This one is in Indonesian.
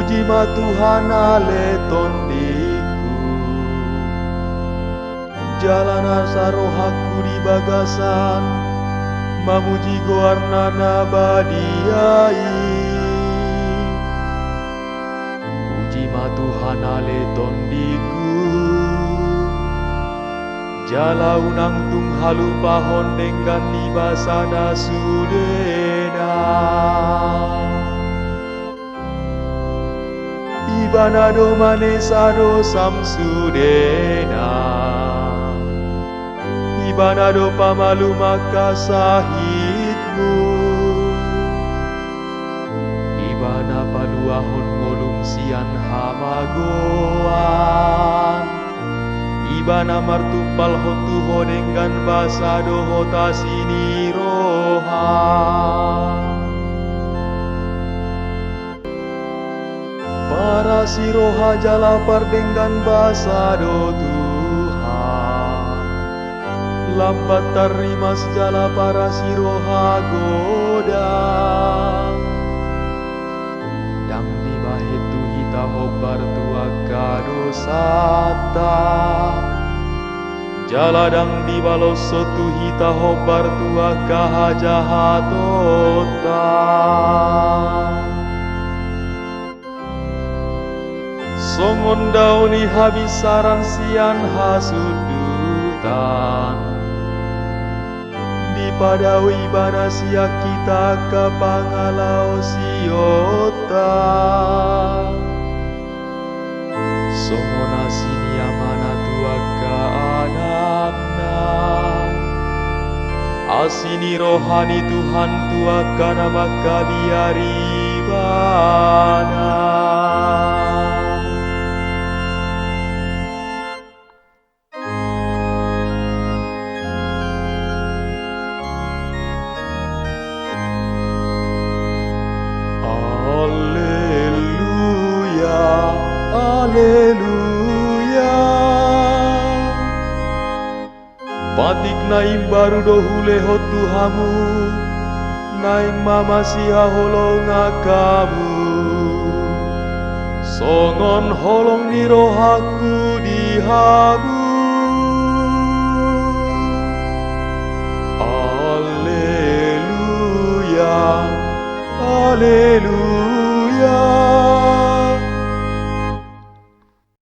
Puji ma Tuhan ale tondiku, jalanan sarohaku di bagasan, mamuji goarnana badiai. Puji ma Tuhan ale tondiku, jala unang tung halu pahon denggan di basana sudena. Ibanado manesado samsudena, ibanado pamalu makasahitmu, ibana paluahon ngolum sian hamagoan, ibana martumpal hotu hodenggan basado hota sini rohan. Para siroha jala pardenggan basado Tuhan, lambat terima sejala para siroha goda. Dang di bahetu hita hobar tua kadosata, jala dang di baloso tu hita hobar tua kahajahatota. Songon dauni habisaran sian hasudutan, di padawi bana sia kita kapangalau siota. Songona sini amana tua ka anakna, asini rohani Tuhan tua kana maka biari bana. Haleluya, patik naim baru dohule hotu hamu, naim mama siha holong akamu, songon holong ni rohaku di hamu. Haleluya, haleluya.